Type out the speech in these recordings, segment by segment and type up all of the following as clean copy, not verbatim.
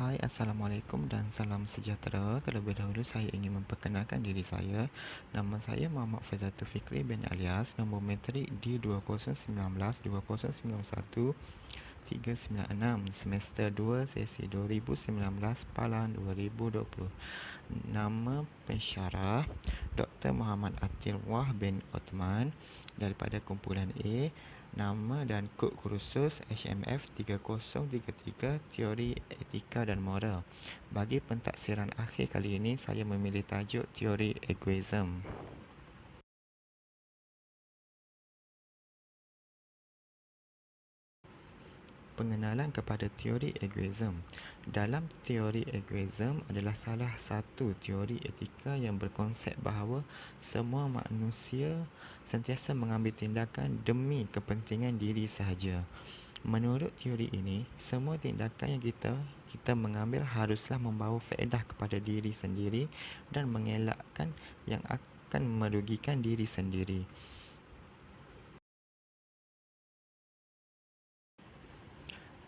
Hai, Assalamualaikum dan salam sejahtera. Terlebih dahulu saya ingin memperkenalkan diri saya. Nama saya Muhammad Faizatul Fikri bin Alias. Nombor metrik D2019-2091 396, semester 2, sesi 2019, Palang 2020. Nama pensyarah Dr. Muhammad Atil Wah bin Othman daripada kumpulan A. Nama dan kod kursus HMF 3033, Teori Etika dan Moral. Bagi pentaksiran akhir kali ini, saya memilih tajuk Teori Egoism. Pengenalan kepada teori egoism. Dalam teori egoism adalah salah satu teori etika yang berkonsep bahawa semua manusia sentiasa mengambil tindakan demi kepentingan diri sahaja. Menurut teori ini, semua tindakan yang kita mengambil haruslah membawa faedah kepada diri sendiri dan mengelakkan yang akan merugikan diri sendiri.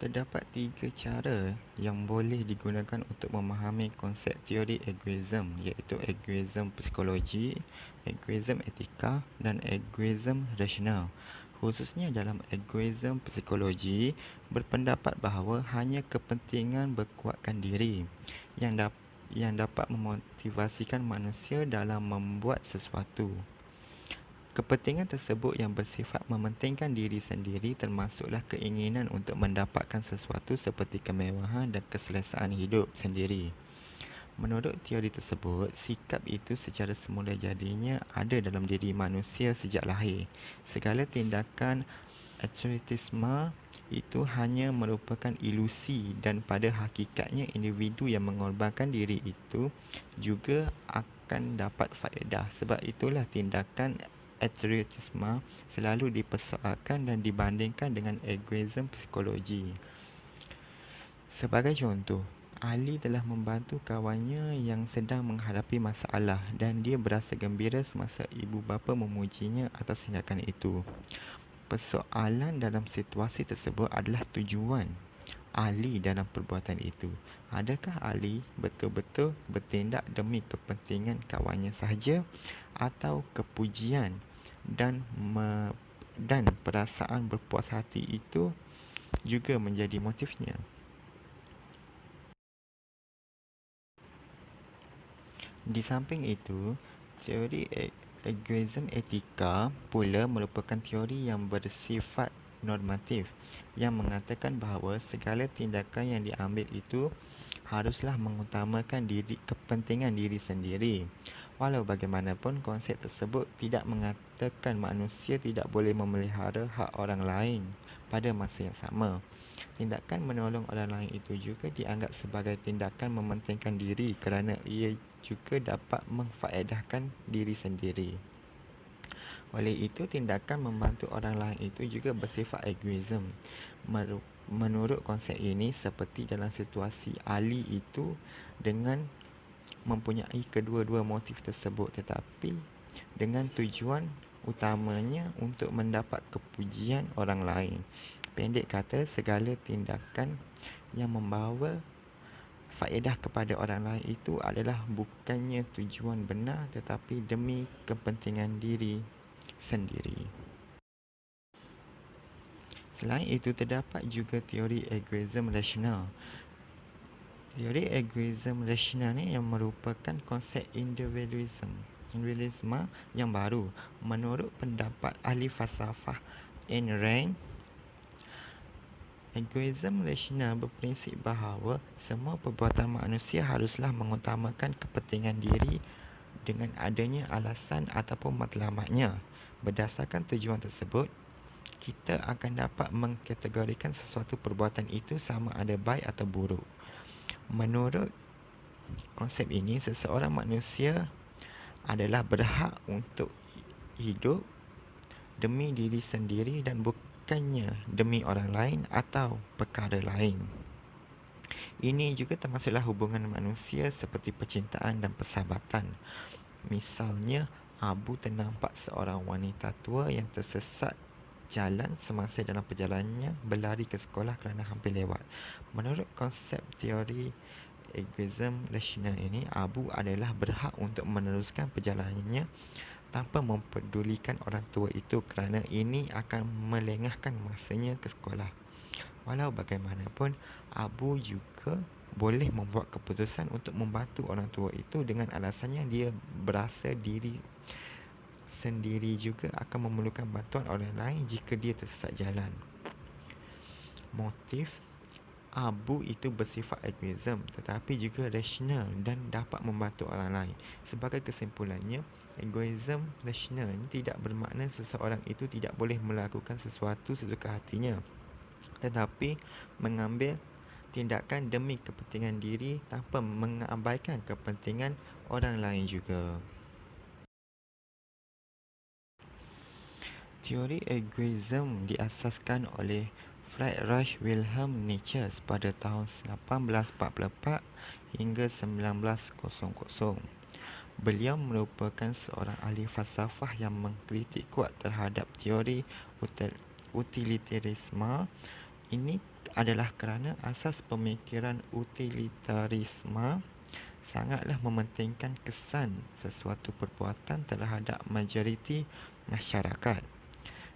Terdapat tiga cara yang boleh digunakan untuk memahami konsep teori egoism, iaitu egoism psikologi, egoism etika, dan egoism rasional. Khususnya dalam egoism psikologi, berpendapat bahawa hanya kepentingan berkuatkan diri yang dapat memotivasikan manusia dalam membuat sesuatu. Kepentingan tersebut yang bersifat mementingkan diri sendiri termasuklah keinginan untuk mendapatkan sesuatu seperti kemewahan dan keselesaan hidup sendiri. Menurut teori tersebut, sikap itu secara semula jadinya ada dalam diri manusia sejak lahir. Segala tindakan altruisme itu hanya merupakan ilusi dan pada hakikatnya individu yang mengorbankan diri itu juga akan dapat faedah. Sebab itulah tindakan altruisme selalu dipersoalkan dan dibandingkan dengan egoism psikologi. Sebagai contoh, Ali telah membantu kawannya yang sedang menghadapi masalah dan dia berasa gembira semasa ibu bapa memujinya atas tindakan itu. Persoalan dalam situasi tersebut adalah tujuan Ali dalam perbuatan itu. Adakah Ali betul-betul bertindak demi kepentingan kawannya sahaja atau kepujian dan perasaan berpuas hati itu juga menjadi motifnya? Di samping itu, teori egoism etika pula merupakan teori yang bersifat normatif yang mengatakan bahawa segala tindakan yang diambil itu haruslah mengutamakan kepentingan diri sendiri. Walau bagaimanapun, konsep tersebut tidak mengatakan manusia tidak boleh memelihara hak orang lain pada masa yang sama. Tindakan menolong orang lain itu juga dianggap sebagai tindakan mementingkan diri kerana ia juga dapat memfaedahkan diri sendiri. Oleh itu, tindakan membantu orang lain itu juga bersifat egoism. Menurut konsep ini, seperti dalam situasi Ali itu dengan mempunyai kedua-dua motif tersebut tetapi dengan tujuan utamanya untuk mendapat kepujian orang lain. Pendek kata, segala tindakan yang membawa faedah kepada orang lain itu adalah bukannya tujuan benar tetapi demi kepentingan diri sendiri. Selain itu, terdapat juga teori egoism rasional. Teori egoism rasional ni yang merupakan konsep individualisme yang baru. Menurut pendapat ahli falsafah Ayn Rand, egoism rasional berprinsip bahawa semua perbuatan manusia haruslah mengutamakan kepentingan diri dengan adanya alasan ataupun matlamatnya. Berdasarkan tujuan tersebut, kita akan dapat mengkategorikan sesuatu perbuatan itu sama ada baik atau buruk. Menurut konsep ini, seseorang manusia adalah berhak untuk hidup demi diri sendiri dan bukannya demi orang lain atau perkara lain. Ini juga termasuklah hubungan manusia seperti percintaan dan persahabatan. Misalnya, Abu ternampak seorang wanita tua yang tersesat berjalan semasa dalam perjalanannya berlari ke sekolah kerana hampir lewat. Menurut konsep teori egoisme rasional ini, Abu adalah berhak untuk meneruskan perjalanannya tanpa mempedulikan orang tua itu kerana ini akan melengahkan masanya ke sekolah. Walau bagaimanapun, Abu juga boleh membuat keputusan untuk membantu orang tua itu dengan alasannya dia berasa diri sendiri juga akan memerlukan bantuan orang lain jika dia tersesat jalan. Motif Abu itu bersifat egoisme tetapi juga rasional dan dapat membantu orang lain. Sebagai kesimpulannya, egoisme rasional tidak bermakna seseorang itu tidak boleh melakukan sesuatu sesuka hatinya, tetapi mengambil tindakan demi kepentingan diri tanpa mengabaikan kepentingan orang lain juga. Teori egoisme diasaskan oleh Friedrich Wilhelm Nietzsche pada tahun 1844 hingga 1900. Beliau merupakan seorang ahli falsafah yang mengkritik kuat terhadap teori utilitarisme. Ini adalah kerana asas pemikiran utilitarisme sangatlah mementingkan kesan sesuatu perbuatan terhadap majoriti masyarakat.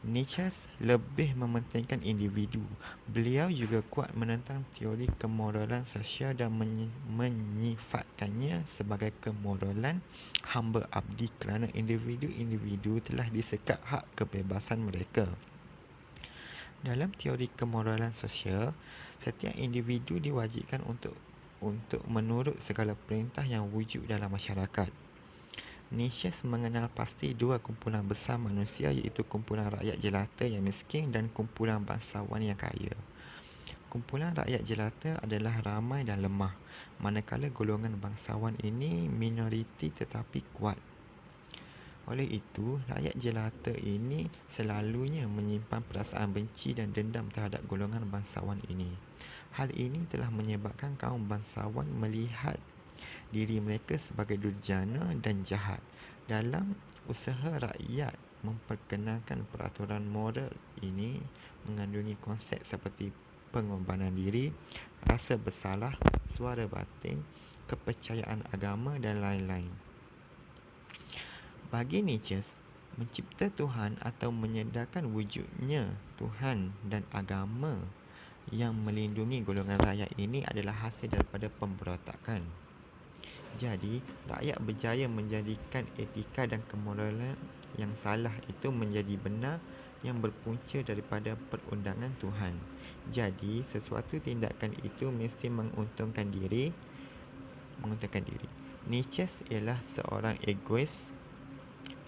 Nietzsche lebih mementingkan individu. Beliau juga kuat menentang teori kemoralan sosial dan menyifatkannya sebagai kemoralan hamba abdi kerana individu-individu telah disekat hak kebebasan mereka. Dalam teori kemoralan sosial, setiap individu diwajibkan untuk menurut segala perintah yang wujud dalam masyarakat. Nietzsche mengenal pasti dua kumpulan besar manusia, iaitu kumpulan rakyat jelata yang miskin dan kumpulan bangsawan yang kaya. Kumpulan rakyat jelata adalah ramai dan lemah, manakala golongan bangsawan ini minoriti tetapi kuat. Oleh itu, rakyat jelata ini selalunya menyimpan perasaan benci dan dendam terhadap golongan bangsawan ini. Hal ini telah menyebabkan kaum bangsawan melihat diri mereka sebagai durjana dan jahat. Dalam usaha rakyat memperkenalkan peraturan moral ini mengandungi konsep seperti pengorbanan diri, rasa bersalah, suara batin, kepercayaan agama dan lain-lain. Bagi Nietzsche, mencipta Tuhan atau menyedarkan wujudnya Tuhan dan agama yang melindungi golongan rakyat ini adalah hasil daripada pemberontakan. Jadi, rakyat berjaya menjadikan etika dan kemoralan yang salah itu menjadi benar yang berpunca daripada perundangan Tuhan. Jadi, sesuatu tindakan itu mesti menguntungkan diri. Nietzsche ialah seorang egois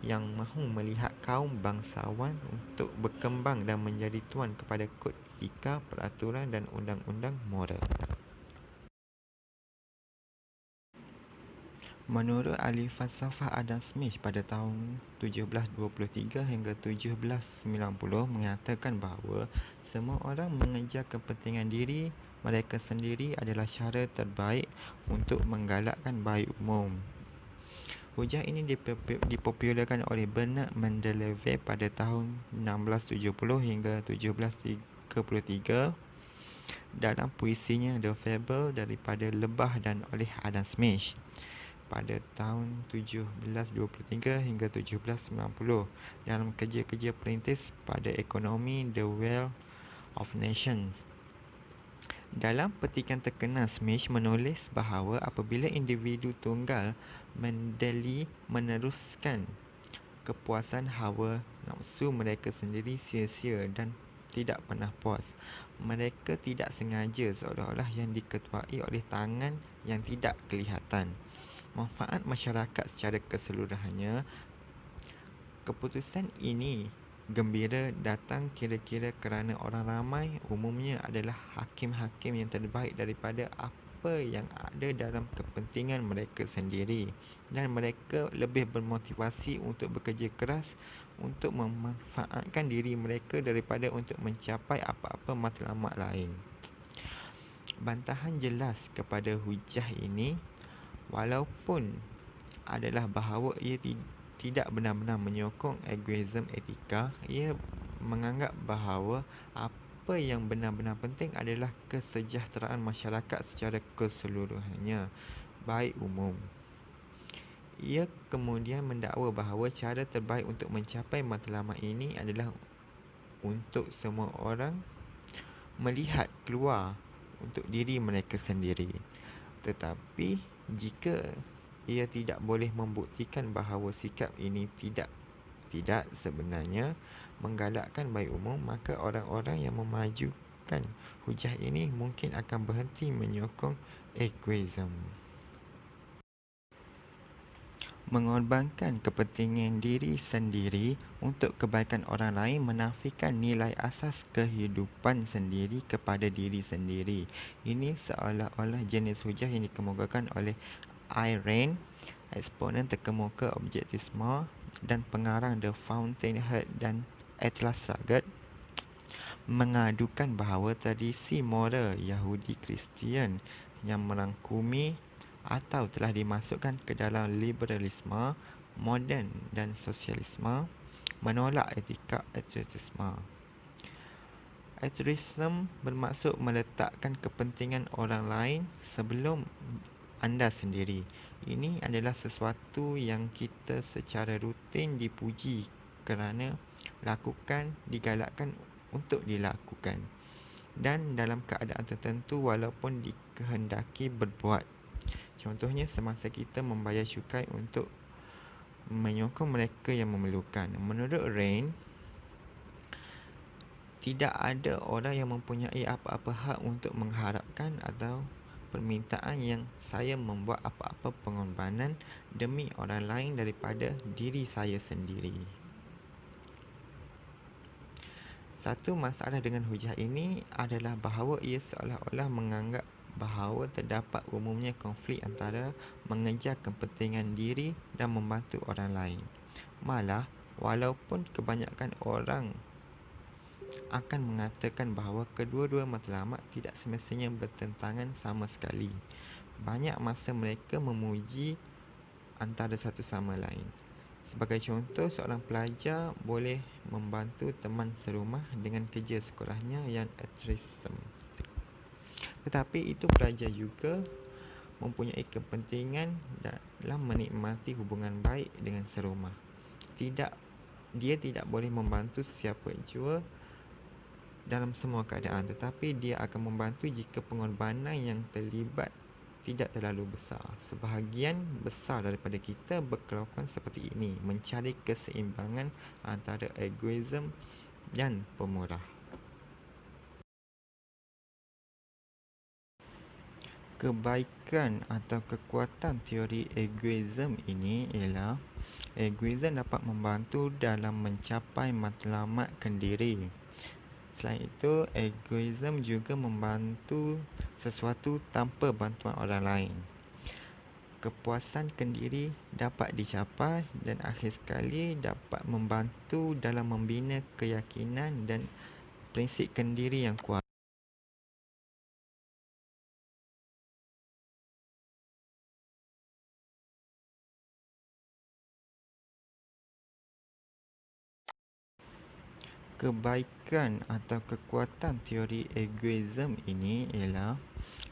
yang mahu melihat kaum bangsawan untuk berkembang dan menjadi tuan kepada kod etika, peraturan dan undang-undang moral. Menurut ahli falsafah Adam Smith pada tahun 1723 hingga 1790 mengatakan bahawa semua orang mengejar kepentingan diri mereka sendiri adalah cara terbaik untuk menggalakkan baik umum. Hujah ini dipopularkan oleh Bernard Mendeleev pada tahun 1670 hingga 1733 dalam puisinya The Fable daripada Lebah dan oleh Adam Smith pada tahun 1723 hingga 1790 dalam kerja-kerja perintis pada ekonomi The Wealth of Nations. Dalam petikan terkenal, Smith menulis bahawa apabila individu tunggal mendeli meneruskan kepuasan hawa nafsu mereka sendiri sia-sia dan tidak pernah puas, mereka tidak sengaja seolah-olah yang diketuai oleh tangan yang tidak kelihatan. Manfaat masyarakat secara keseluruhannya. Keputusan ini gembira datang kira-kira kerana orang ramai umumnya adalah hakim-hakim yang terbaik daripada apa yang ada dalam kepentingan mereka sendiri, dan mereka lebih bermotivasi untuk bekerja keras untuk memanfaatkan diri mereka daripada untuk mencapai apa-apa matlamat lain. Bantahan jelas kepada hujah ini, walaupun adalah bahawa ia tidak benar-benar menyokong egoisme etika, ia menganggap bahawa apa yang benar-benar penting adalah kesejahteraan masyarakat secara keseluruhannya, baik umum. Ia kemudian mendakwa bahawa cara terbaik untuk mencapai matlamat ini adalah untuk semua orang melihat keluar untuk diri mereka sendiri. Tetapi jika ia tidak boleh membuktikan bahawa sikap ini tidak sebenarnya menggalakkan baik umum, maka orang-orang yang memajukan hujah ini mungkin akan berhenti menyokong egoisme. Mengorbankan kepentingan diri sendiri untuk kebaikan orang lain menafikan nilai asas kehidupan sendiri kepada diri sendiri. Ini seolah-olah jenis hujah yang dikemukakan oleh Ayn Rand, eksponen terkemuka objektivisme dan pengarang The Fountainhead dan Atlas Shrugged, mengadukan bahawa tradisi moral Yahudi Kristian yang merangkumi atau telah dimasukkan ke dalam liberalisme moden dan sosialisme menolak etika altruisme. Altruisme bermaksud meletakkan kepentingan orang lain sebelum anda sendiri. Ini adalah sesuatu yang kita secara rutin dipuji kerana lakukan, digalakkan untuk dilakukan, dan dalam keadaan tertentu walaupun dikehendaki berbuat. Contohnya semasa kita membayar cukai untuk menyokong mereka yang memerlukan. Menurut Rand, tidak ada orang yang mempunyai apa-apa hak untuk mengharapkan atau permintaan yang saya membuat apa-apa pengorbanan demi orang lain daripada diri saya sendiri. Satu masalah dengan hujah ini adalah bahawa ia seolah-olah menganggap bahawa terdapat umumnya konflik antara mengejar kepentingan diri dan membantu orang lain. Malah, walaupun kebanyakan orang akan mengatakan bahawa kedua-dua matlamat tidak semestinya bertentangan sama sekali, banyak masa mereka memuji antara satu sama lain. Sebagai contoh, seorang pelajar boleh membantu teman serumah dengan kerja sekolahnya yang altruisme. Tetapi itu pelajar juga mempunyai kepentingan dalam menikmati hubungan baik dengan serumah. Dia tidak boleh membantu sesiapa jua dalam semua keadaan, tetapi dia akan membantu jika pengorbanan yang terlibat tidak terlalu besar. Sebahagian besar daripada kita berkelakuan seperti ini, mencari keseimbangan antara egoisme dan pemurah. Kebaikan atau kekuatan teori egoisme ini ialah egoisme dapat membantu dalam mencapai matlamatkan diri. Selain itu, egoisme juga membantu sesuatu tanpa bantuan orang lain. Kepuasan kendiri dapat dicapai dan akhir sekali dapat membantu dalam membina keyakinan dan prinsip kendiri yang kuat. Kebaikan atau kekuatan teori egoisme ini ialah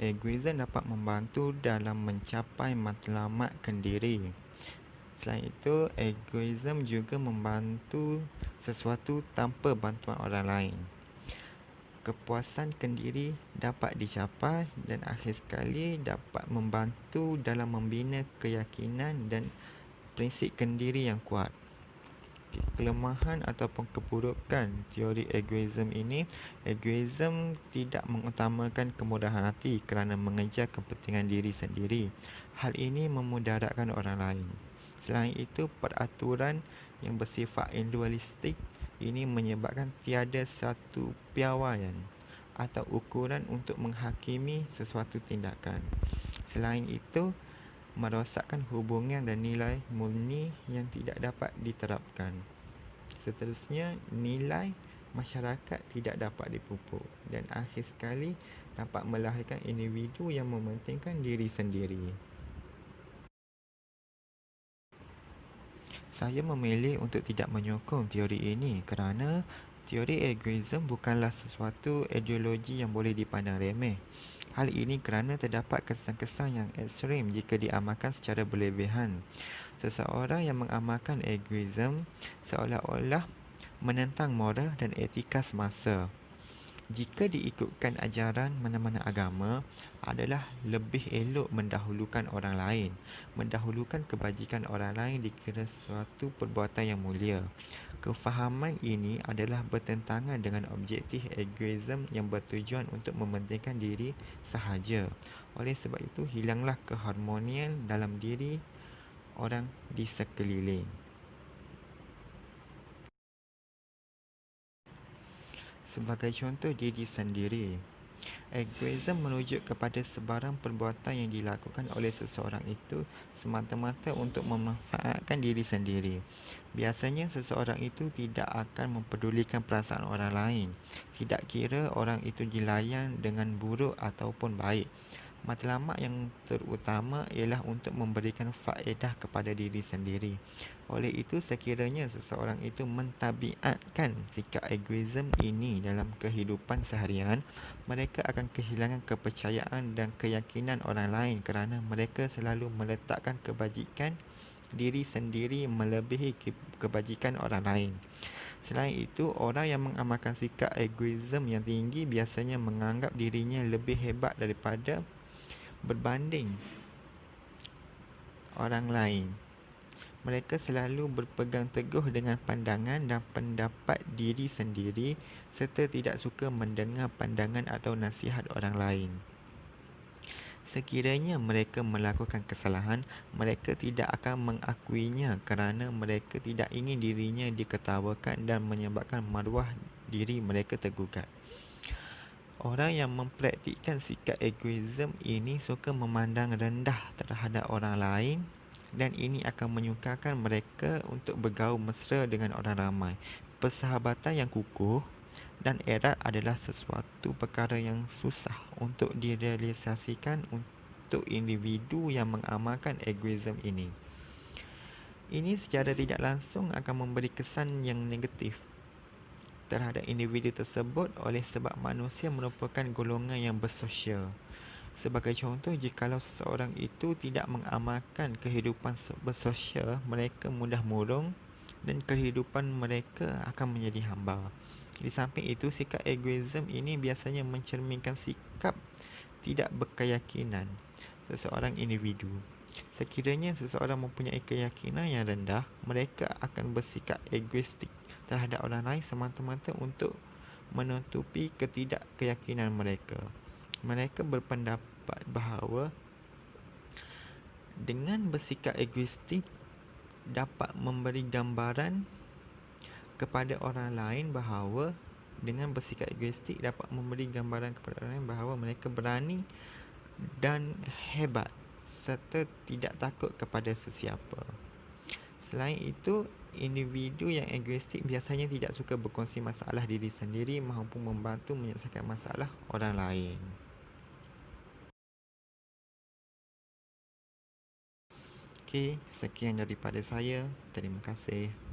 egoisme dapat membantu dalam mencapai matlamatkan diri. Selain itu, egoisme juga membantu sesuatu tanpa bantuan orang lain. Kepuasan kendiri dapat dicapai dan akhir sekali dapat membantu dalam membina keyakinan dan prinsip kendiri yang kuat. Kelemahan ataupun keburukan teori egoisme ini, egoisme tidak mengutamakan kemurahan hati kerana mengejar kepentingan diri sendiri. Hal ini memudaratkan orang lain. Selain itu, peraturan yang bersifat individualistik ini menyebabkan tiada satu piawaian atau ukuran untuk menghakimi sesuatu tindakan. Selain itu, merosakkan hubungan dan nilai murni yang tidak dapat diterapkan. Seterusnya, nilai masyarakat tidak dapat dipupuk dan akhir sekali dapat melahirkan individu yang mementingkan diri sendiri. Saya memilih untuk tidak menyokong teori ini kerana Teori egoisme bukanlah sesuatu ideologi yang boleh dipandang remeh. Hal ini kerana terdapat kesan-kesan yang ekstrim jika diamalkan secara berlebihan. Seseorang yang mengamalkan egoisme seolah-olah menentang moral dan etika semasa. Jika diikutkan ajaran mana-mana agama, adalah lebih elok mendahulukan orang lain. Mendahulukan kebajikan orang lain dikira suatu perbuatan yang mulia. Kefahaman ini adalah bertentangan dengan objektif egoisme yang bertujuan untuk mementingkan diri sahaja. Oleh sebab itu, hilanglah keharmonian dalam diri orang di sekeliling. Sebagai contoh diri sendiri, egoisme merujuk kepada sebarang perbuatan yang dilakukan oleh seseorang itu semata-mata untuk memanfaatkan diri sendiri. Biasanya seseorang itu tidak akan mempedulikan perasaan orang lain, tidak kira orang itu dilayan dengan buruk ataupun baik. Matlamat yang terutama ialah untuk memberikan faedah kepada diri sendiri. Oleh itu, sekiranya seseorang itu mentabiatkan sikap egoisme ini dalam kehidupan seharian, mereka akan kehilangan kepercayaan dan keyakinan orang lain kerana mereka selalu meletakkan kebajikan diri sendiri melebihi kebajikan orang lain. Selain itu, orang yang mengamalkan sikap egoisme yang tinggi biasanya menganggap dirinya lebih hebat daripada berbanding orang lain. Mereka selalu berpegang teguh dengan pandangan dan pendapat diri sendiri serta tidak suka mendengar pandangan atau nasihat orang lain. Sekiranya mereka melakukan kesalahan, mereka tidak akan mengakuinya kerana mereka tidak ingin dirinya diketawakan dan menyebabkan maruah diri mereka tergugat. Orang yang mempraktikkan sikap egoisme ini suka memandang rendah terhadap orang lain dan ini akan menyukarkan mereka untuk bergaul mesra dengan orang ramai. Persahabatan yang kukuh dan erat adalah sesuatu perkara yang susah untuk direalisasikan untuk individu yang mengamalkan egoisme ini. Ini secara tidak langsung akan memberi kesan yang negatif terhadap individu tersebut oleh sebab manusia merupakan golongan yang bersosial. Sebagai contoh, jikalau seseorang itu tidak mengamalkan kehidupan bersosial, mereka mudah murung dan kehidupan mereka akan menjadi hamba. Di samping itu, sikap egoisme ini biasanya mencerminkan sikap tidak berkeyakinan seseorang individu. Sekiranya seseorang mempunyai keyakinan yang rendah, mereka akan bersikap egoistik terhadap orang lain semata-mata untuk menutupi ketidakkeyakinan mereka. Mereka berpendapat bahawa dengan bersikap egoistik dapat memberi gambaran kepada orang lain bahawa bahawa mereka berani dan hebat serta tidak takut kepada sesiapa. Selain itu, individu yang egoistik biasanya tidak suka berkongsi masalah diri sendiri maupun membantu menyelesaikan masalah orang lain. Okey, sekian daripada saya. Terima kasih.